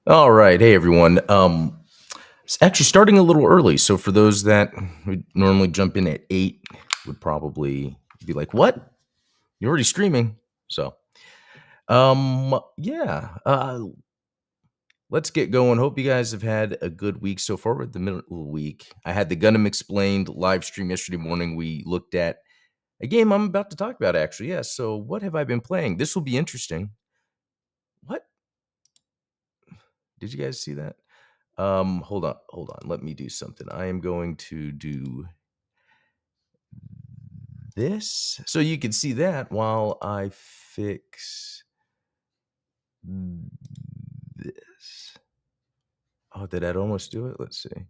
All right. Hey, everyone. It's actually starting a little early. So for those that would normally jump in at 8 would probably be like, what? You're already streaming. So, yeah, let's get going. Hope you guys have had a good week so far. We're at the middle of the week. I had the Gundam Explained live stream yesterday morning. We looked at a game I'm about to talk about, actually. Yeah. So what have I been playing? This will be interesting. What? Did you guys see that? Hold on. Let me do something. I am going to do this so you can see that while I fix this. Oh, did that almost do it? Let's see.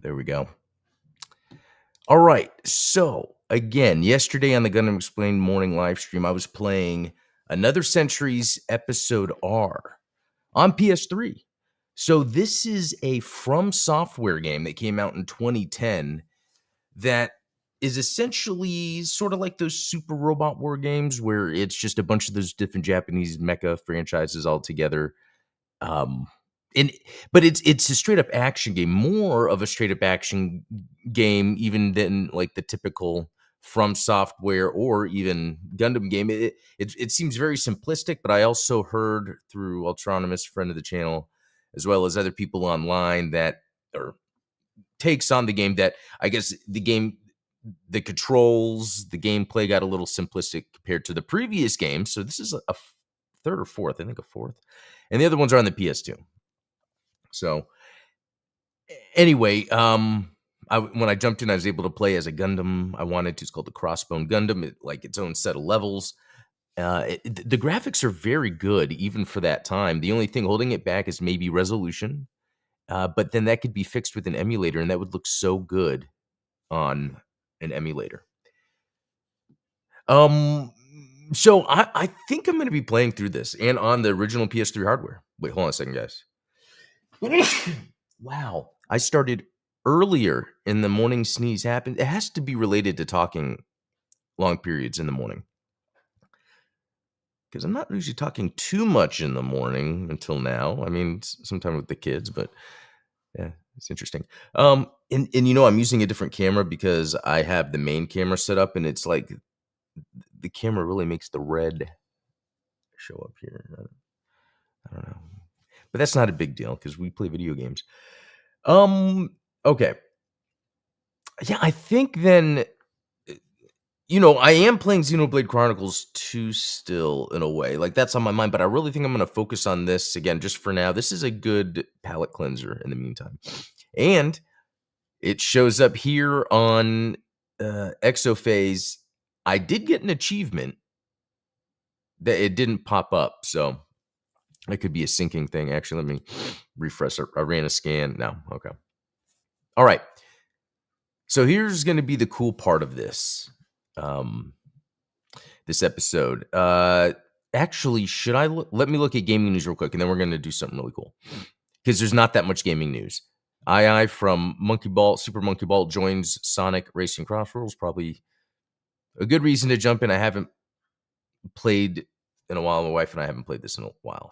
There we go. All right. So, again, yesterday on the Gundam Explained morning live stream, I was playing Another Century's Episode R on PS3. So, this is a From Software game that came out in 2010 that is essentially sort of like those Super Robot War games where it's just a bunch of those different Japanese mecha franchises all together. Um, and but it's a straight up action game, more of a straight up action game even than like the typical From Software or even Gundam game. It seems very simplistic, but I also heard through Autonomous, friend of the channel, as well as other people online that or takes on the game that I guess the controls, the gameplay got a little simplistic compared to the previous game. So this is a third or fourth, I think a fourth. And the other ones are on the PS2. So anyway, when I jumped in, I was able to play as a Gundam. I wanted to. It's called the Crossbone Gundam. Like its own set of levels. The graphics are very good, even for that time. The only thing holding it back is maybe resolution. But then that could be fixed with an emulator, and that would look so good on an emulator. Um, so I think I'm going to be playing through this and on the original PS3 hardware. Wait, hold on a second, guys. Wow, I started earlier in the morning. Sneeze happened. It has to be related to talking long periods in the morning because I'm not usually talking too much in the morning until now. I mean, sometime with the kids, but yeah, it's interesting. And I'm using a different camera because I have the main camera set up, and it's like the camera really makes the red show up here. I don't know, but that's not a big deal because we play video games. Okay, yeah, I think then. I am playing Xenoblade Chronicles 2 still in a way. Like that's on my mind, but I really think I'm going to focus on this again just for now. This is a good palate cleanser in the meantime. And it shows up here on Exophase. I did get an achievement that it didn't pop up, so it could be a syncing thing. Actually, let me refresh. I ran a scan. No, okay. All right. So here's going to be the cool part of this. This episode. Actually, should I let me look at gaming news real quick, and then we're going to do something really cool because there's not that much gaming news. II from Monkey Ball, Super Monkey Ball joins Sonic Racing Crossroads. Probably a good reason to jump in. I haven't played in a while. My wife and I haven't played this in a while.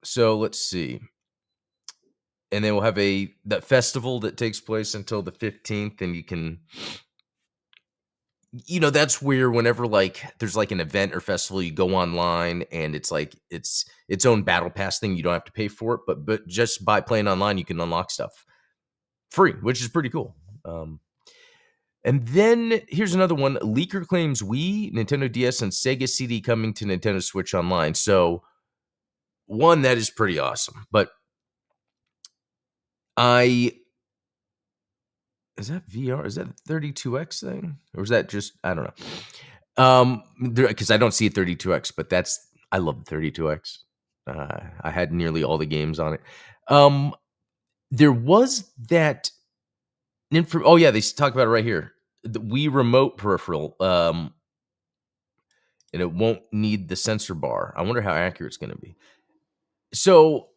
So let's see. And then we'll have that festival that takes place until the 15th, and you can, that's where whenever like there's like an event or festival, you go online and it's like it's its own battle pass thing. You don't have to pay for it, but just by playing online, you can unlock stuff free, which is pretty cool. And then here's another one. Leaker claims Wii, Nintendo DS, and Sega CD coming to Nintendo Switch Online. So one, that is pretty awesome. But is that VR? Is that 32X thing? Or is that just, I don't know. Because I don't see a 32X, but I love the 32X. I had nearly all the games on it. There was that oh yeah, they talk about it right here. The Wii remote peripheral. And it won't need the sensor bar. I wonder how accurate it's going to be. So,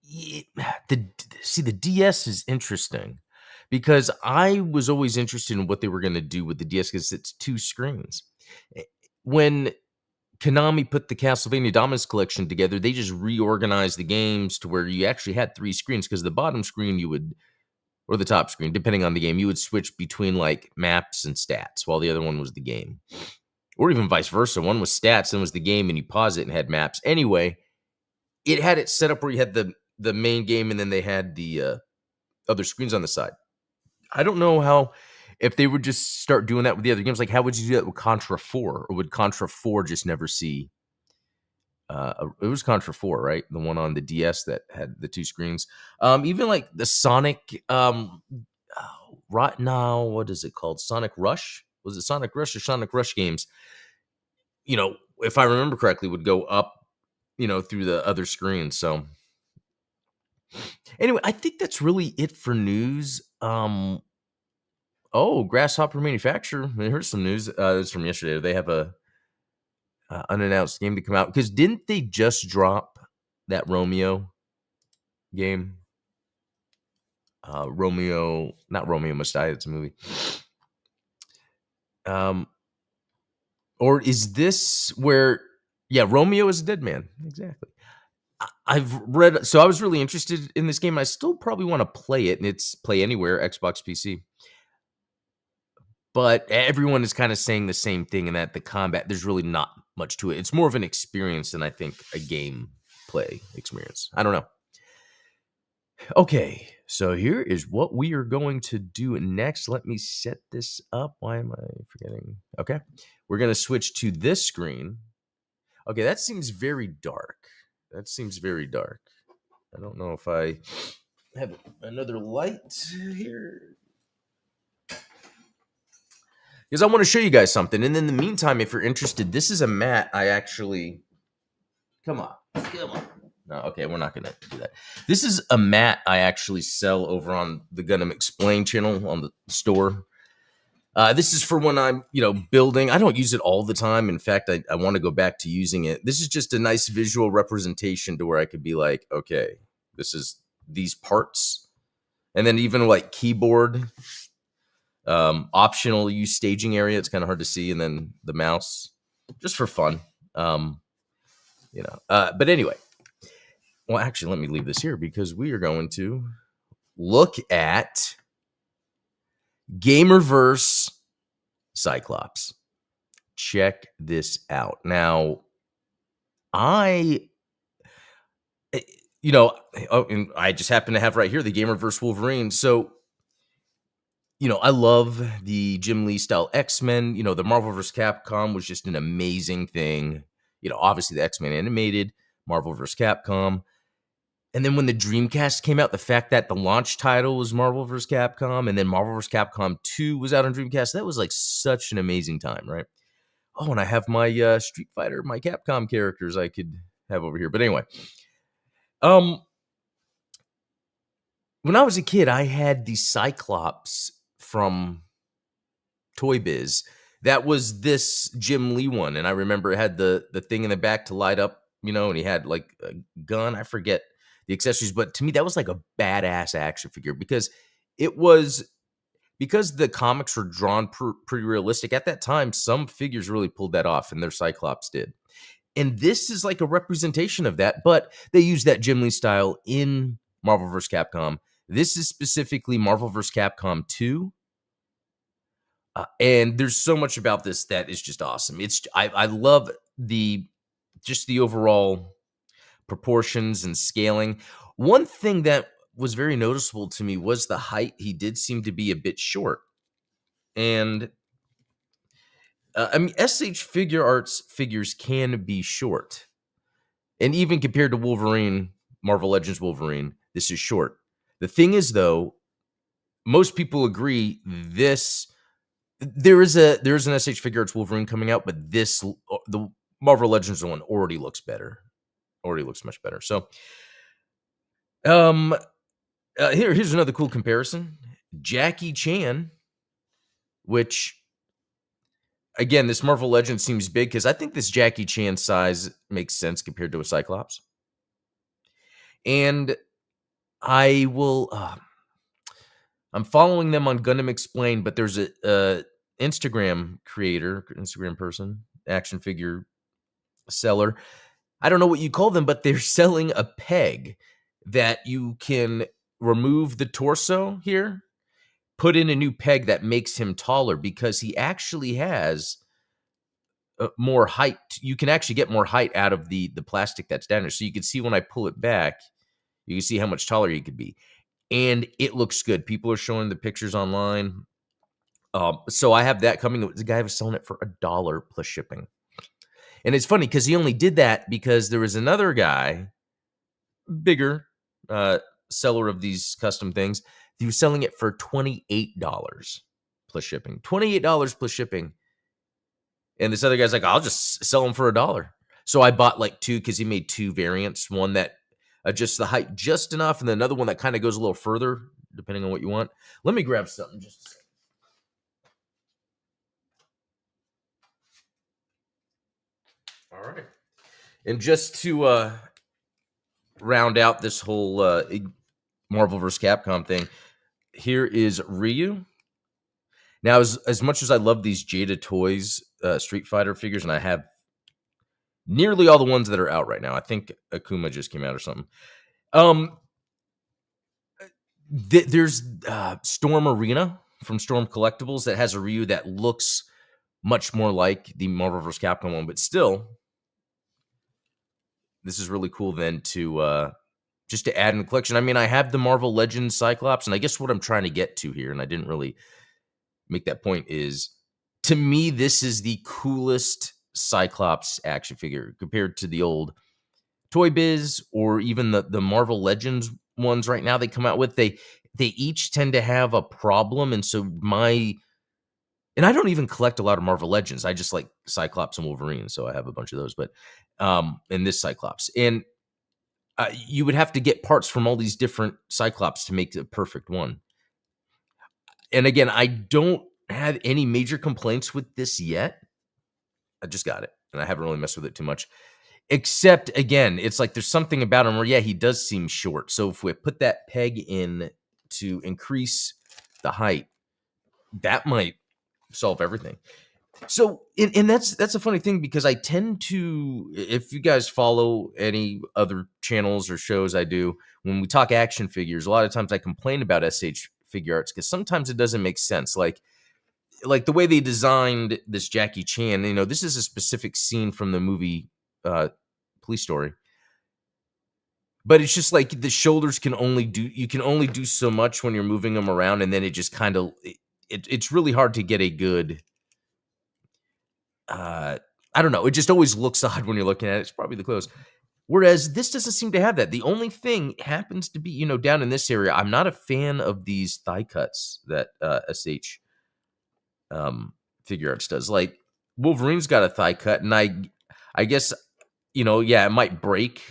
the DS is interesting because I was always interested in what they were going to do with the DS because it's two screens. When Konami put the Castlevania Dominus Collection together. They just reorganized the games to where you actually had 3 screens, because the bottom screen you would, or the top screen, depending on the game, you would switch between like maps and stats, while the other one was the game. Or even vice versa. One was stats, then was the game, and you pause it and had maps. Anyway, it had it set up where you had the main game, and then they had the other screens on the side. I don't know how, if they would just start doing that with the other games, like how would you do that with Contra 4? Or would Contra 4 just never see? It was Contra 4, right? The one on the DS that had the 2 screens. Even like the Sonic, right now, what is it called? Sonic Rush? Was it Sonic Rush or Sonic Rush games? If I remember correctly, would go up, through the other screens. So anyway, I think that's really it for news. Grasshopper Manufacturer. Here's some news. This is from yesterday. They have a unannounced game to come out, because didn't they just drop that Romeo game? Romeo, not Romeo Must Die. It's a movie. Or is this where? Yeah, Romeo is a dead man. Exactly. I've read. So I was really interested in this game. I still probably want to play it, and it's Play Anywhere, Xbox, PC. But everyone is kind of saying the same thing, in that the combat, there's really not much to it. It's more of an experience than, I think, a gameplay experience. I don't know. Okay, so here is what we are going to do next. Let me set this up. Why am I forgetting? Okay, we're going to switch to this screen. Okay, that seems very dark. I don't know if I have another light here, because I want to show you guys something. And in the meantime, if you're interested, this is a mat I actually... Come on. No, okay, we're not going to do that. This is a mat I actually sell over on the Gundam Explain channel on the store. This is for when I'm, building. I don't use it all the time. In fact, I want to go back to using it. This is just a nice visual representation to where I could be like, okay, this is these parts. And then even like keyboard, optional use staging area. It's kind of hard to see. And then the mouse, just for fun. But anyway. Well, actually, let me leave this here, because we are going to look at Gamerverse Cyclops. Check this out. Now, and I just happen to have right here the Gamerverse Wolverine. So, I love the Jim Lee style X-Men. The Marvel vs. Capcom was just an amazing thing. Obviously the X-Men animated, Marvel vs. Capcom. And then when the Dreamcast came out, the fact that the launch title was Marvel vs. Capcom, and then Marvel vs. Capcom 2 was out on Dreamcast, that was like such an amazing time, right? Oh, and I have my Street Fighter, my Capcom characters I could have over here. But anyway, when I was a kid, I had the Cyclops from Toy Biz. That was this Jim Lee one, and I remember it had the thing in the back to light up, and he had like a gun. I forget the accessories, but to me that was like a badass action figure, because the comics were drawn pretty realistic at that time. Some figures really pulled that off, and their Cyclops did. And this is like a representation of that, but they use that Jim Lee style in Marvel vs. Capcom. This is specifically Marvel vs. Capcom 2. And there's so much about this that is just awesome. I love the overall proportions and scaling. One thing that was very noticeable to me was the height. He did seem to be a bit short. And SH Figure Arts figures can be short. And even compared to Wolverine, Marvel Legends Wolverine, this is short. The thing is, though, most people agree there is an SH Figure Arts Wolverine coming out, but the Marvel Legends one already looks better. Already looks much better. So, here's another cool comparison. Jackie Chan, which, again, this Marvel Legend seems big, because I think this Jackie Chan size makes sense compared to a Cyclops. And I will... I'm following them on Gundam Explained, but there's a Instagram person, action figure seller. I don't know what you call them, but they're selling a peg that you can remove the torso here, put in a new peg that makes him taller because he actually has more height. You can actually get more height out of the plastic that's down there. So you can see when I pull it back, you can see how much taller he could be. And it looks good. People are showing the pictures online. So I have that coming. The guy was selling it for $1 plus shipping. And it's funny because he only did that because there was another guy, bigger seller of these custom things. He was selling it for $28 plus shipping. $28 plus shipping. And this other guy's like, I'll just sell them for $1. So I bought like two because he made two variants. One that adjusts the height just enough, and then another one that kind of goes a little further, depending on what you want. Let me grab something just a second. All right. And just to round out this whole Marvel vs. Capcom thing, here is Ryu. Now, as much as I love these Jada Toys Street Fighter figures, and I have nearly all the ones that are out right now. I think Akuma just came out or something. There's Storm Arena from Storm Collectibles that has a Ryu that looks much more like the Marvel vs. Capcom one, but still, this is really cool then to just to add in the collection. I mean, I have the Marvel Legends Cyclops, and I guess what I'm trying to get to here, and I didn't really make that point, is to me, this is the coolest Cyclops action figure compared to the old Toy Biz or even the Marvel Legends ones right now they come out with. They each tend to have a problem, and so and I don't even collect a lot of Marvel Legends. I just like Cyclops and Wolverine, so I have a bunch of those. But and this Cyclops, and you would have to get parts from all these different Cyclops to make the perfect one. And again, I don't have any major complaints with this yet. I just got it, and I haven't really messed with it too much. Except, again, it's like there's something about him where, yeah, he does seem short. So if we put that peg in to increase the height, that might solve everything. So, and that's a funny thing because I tend to, if you guys follow any other channels or shows I do, when we talk action figures, a lot of times I complain about SH Figure Arts because sometimes it doesn't make sense. Like the way they designed this Jackie Chan, this is a specific scene from the movie Police Story. But it's just like the shoulders you can only do so much when you're moving them around, and then it just kind of, it's really hard to get a good, I don't know. It just always looks odd when you're looking at it. It's probably the clothes. Whereas this doesn't seem to have that. The only thing happens to be, down in this area, I'm not a fan of these thigh cuts that SH Figure Arts does. Like Wolverine's got a thigh cut, and I guess, yeah, it might break,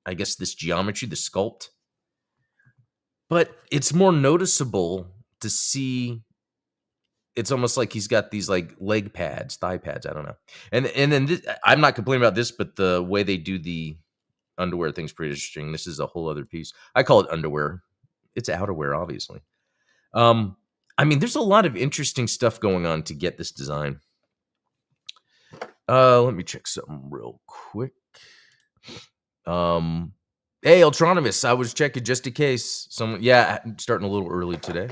I guess, this geometry, the sculpt. But it's more noticeable to see. It's almost like he's got these like leg pads, thigh pads. I don't know. And then I'm not complaining about this, but the way they do the underwear thing's pretty interesting. This is a whole other piece. I call it underwear. It's outerwear, obviously. I mean, there's a lot of interesting stuff going on to get this design. Let me check something real quick. Hey, Ultronymous, I was checking just in case someone. Yeah, starting a little early today.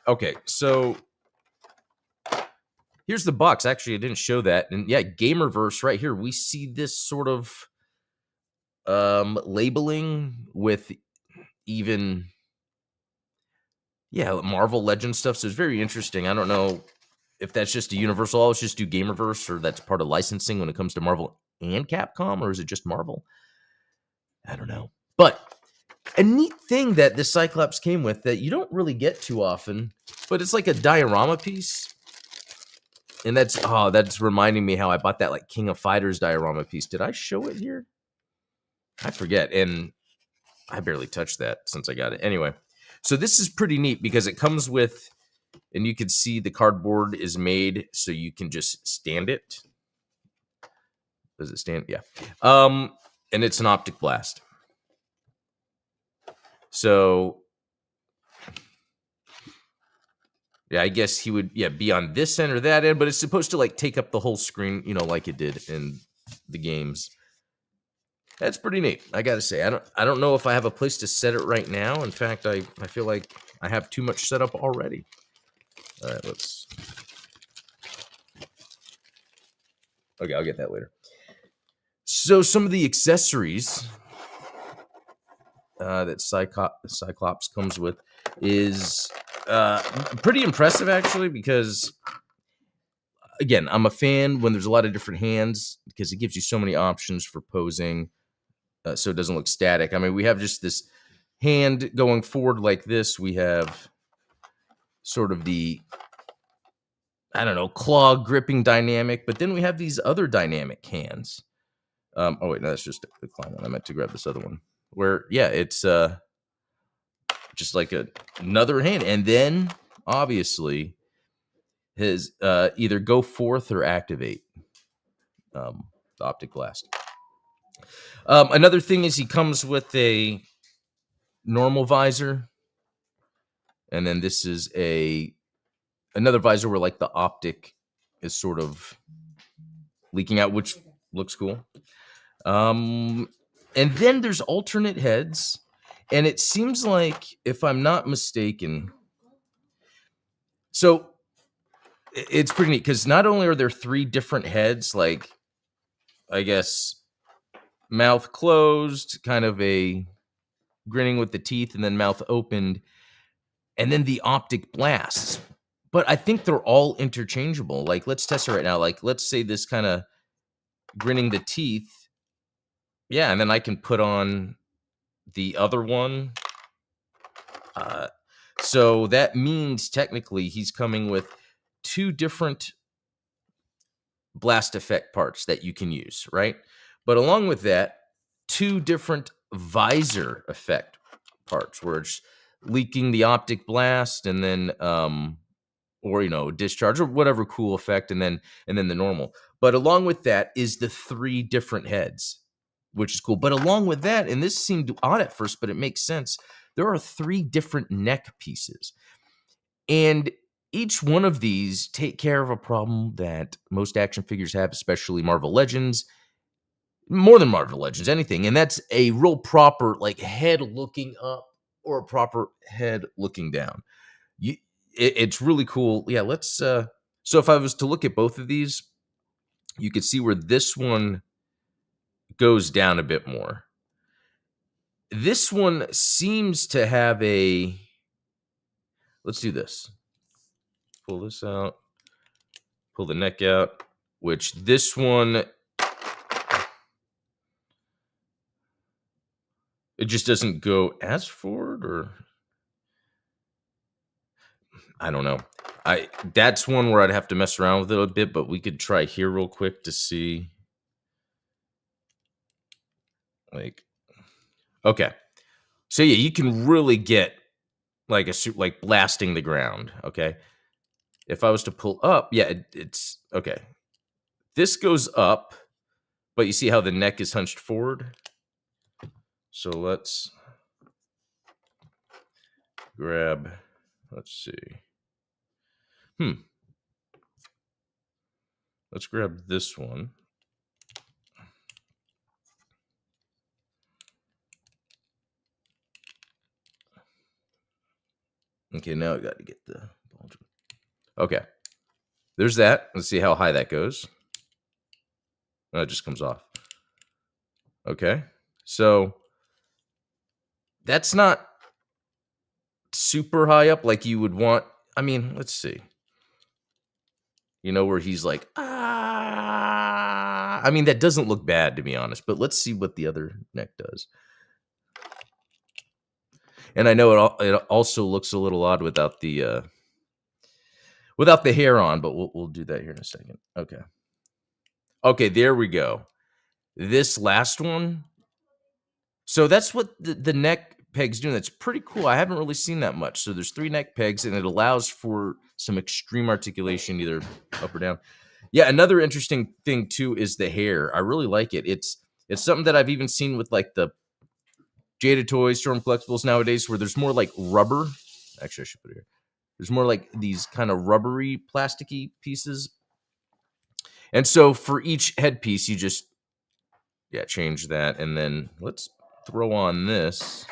Okay, so here's the box. Actually, I didn't show that, and yeah, Gamerverse right here. We see this sort of labeling with even Marvel Legends stuff. So it's very interesting. I don't know if that's just a universal. Let's just do Gamerverse, or that's part of licensing when it comes to Marvel and Capcom, or is it just Marvel? I don't know. But a neat thing that this Cyclops came with that you don't really get too often, but it's like a diorama piece. And that's reminding me how I bought that like King of Fighters diorama piece. Did I show it here? I forget. And I barely touched that since I got it. Anyway, so this is pretty neat because it comes with, and you can see the cardboard is made so you can just stand it. Does it stand? Yeah. And it's an optic blast. So Yeah, I guess he would, be on this end or that end, but it's supposed to like take up the whole screen, like it did in the games. That's pretty neat. I gotta say, I don't know if I have a place to set it right now. In fact, I feel like I have too much set up already. All right, okay, I'll get that later. So some of the accessories that Cyclops comes with is pretty impressive, actually, because again, I'm a fan when there's a lot of different hands because it gives you so many options for posing, so it doesn't look static. I mean, we have just this hand going forward like this. We have sort of the, I don't know, claw gripping dynamic, but then we have these other dynamic hands. Oh wait, no, that's just the climb one. I meant to grab this other one where, it's just like another hand, and then obviously his either go forth or activate the optic blast. Another thing is he comes with a normal visor, and then this is another visor where like the optic is sort of leaking out, which looks cool. And then there's alternate heads, and it seems like, if I'm not mistaken, so it's pretty neat because not only are there 3 different heads, like I guess mouth closed, kind of a grinning with the teeth, and then mouth opened, and then the optic blasts. But I think they're all interchangeable. Like, let's test it right now. Like, let's say this kind of grinning the teeth. Yeah, and then I can put on the other one. So that means technically he's coming with 2 different blast effect parts that you can use, right? But along with that, 2 different visor effect parts where it's leaking the optic blast, and then or discharge or whatever cool effect, and then the normal. But along with that is the 3 different heads, which is cool. But along with that, and this seemed odd at first, but it makes sense, there are 3 different neck pieces. And each one of these take care of a problem that most action figures have, especially Marvel Legends, more than Marvel Legends, anything. And that's a real proper like head looking up or a proper head looking down. It's really cool. Yeah, let's so if I was to look at both of these, you could see where this one goes down a bit more. This one seems to have let's do this. Pull this out. Pull the neck out, which this one, it just doesn't go as forward, or I don't know. That's one where I'd have to mess around with it a bit, but we could try here real quick to see. Like, okay. So yeah, you can really get like like blasting the ground, okay? If I was to pull up, yeah, it's okay. This goes up, but you see how the neck is hunched forward? So let's grab, let's see. Let's grab this one. Okay, now I got to get the bulge. Okay. There's that. Let's see how high that goes. Oh, it just comes off. Okay. So that's not super high up like you would want. I mean, let's see. Where he's like, ah. I mean, that doesn't look bad, to be honest, but let's see what the other neck does. And I know it also looks a little odd without the hair on, but we'll do that here in a second. Okay. Okay, there we go. This last one. So that's what the neck peg's doing. That's pretty cool. I haven't really seen that much. So there's 3 neck pegs, and it allows for some extreme articulation, either up or down. Yeah, another interesting thing too is the hair. I really like it. It's something that I've even seen with like the Jada Toys, Storm Collectibles nowadays, where there's more like rubber. Actually, I should put it here. There's more like these kind of rubbery, plasticky pieces. And so for each headpiece, you just change that, and then let's throw on this.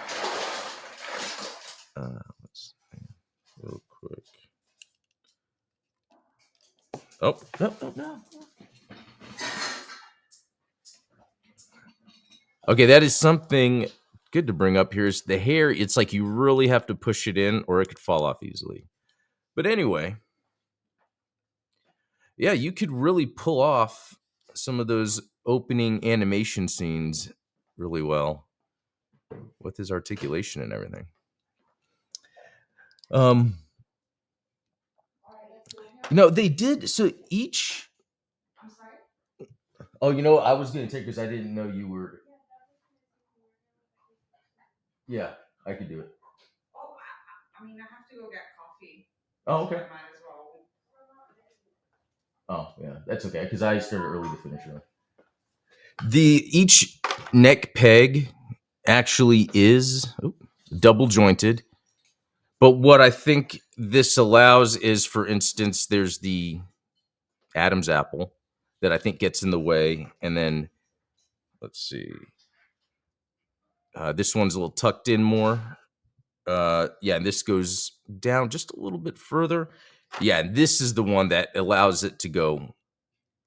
Let's see, real quick. Oh, no. Okay, that is something good to bring up here is the hair. It's like you really have to push it in or it could fall off easily. But anyway, yeah, you could really pull off some of those opening animation scenes really well with his articulation and everything. They did. So each. Oh, I was going to take because I didn't know you were. Yeah, I could do it. Oh, I mean, I have to go get coffee. Oh, okay. So I might as well. Oh, yeah, that's okay because I started early to finish early. Each neck peg actually is double jointed, but what I think this allows is, for instance, there's the Adam's apple that I think gets in the way, and then let's see, this one's a little tucked in more. And this goes down just a little bit further. Yeah, and this is the one that allows it to go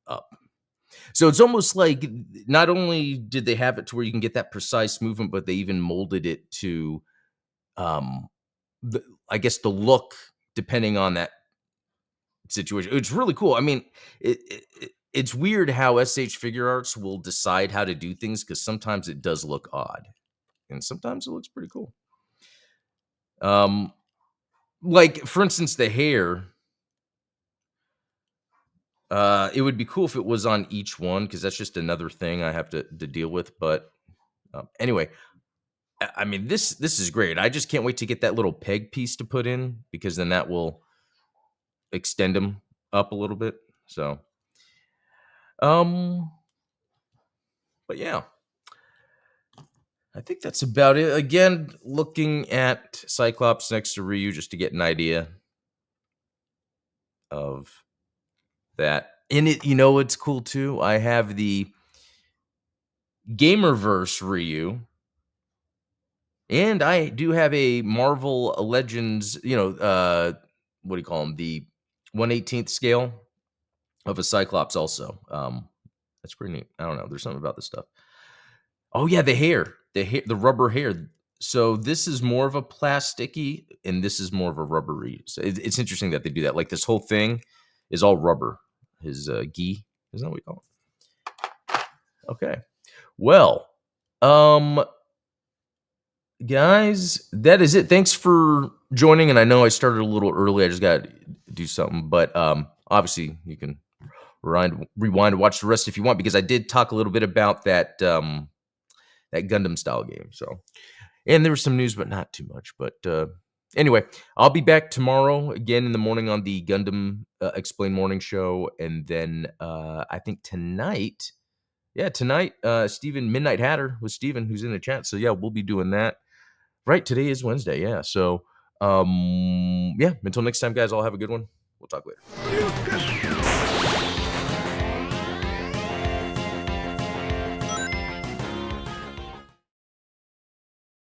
up. So it's almost like not only did they have it to where you can get that precise movement, but they even molded it to, I guess, the look depending on that situation. It's really cool. I mean, it's weird how SH Figure Arts will decide how to do things because sometimes it does look odd, and sometimes it looks pretty cool. Like for instance, the hair. It would be cool if it was on each one because that's just another thing I have to deal with. But anyway, I mean, this is great. I just can't wait to get that little peg piece to put in because then that will extend them up a little bit. So, but yeah, I think that's about it. Again, looking at Cyclops next to Ryu just to get an idea of that. And it's cool too. I have the Gamerverse Ryu. And I do have a Marvel Legends, what do you call them? The 1/18th scale of a Cyclops also. That's pretty neat. I don't know. There's something about this stuff. Oh yeah, the rubber hair. So this is more of a plasticky and this is more of a rubbery. So it's interesting that they do that. Like this whole thing is all rubber. His gi, isn't that what we call it? Okay. Well, guys, that is it. Thanks for joining. And I know I started a little early. I just got to do something. But obviously, you can rewind and watch the rest if you want, because I did talk a little bit about that that Gundam style game. So, and there was some news, but not too much. But anyway, I'll be back tomorrow again in the morning on the Gundam Explain Morning Show. And then I think tonight, Steven, Midnight Hatter with Steven, who's in the chat. So, yeah, we'll be doing that. Right, today is Wednesday, yeah. So, until next time, guys, I'll have a good one. We'll talk later.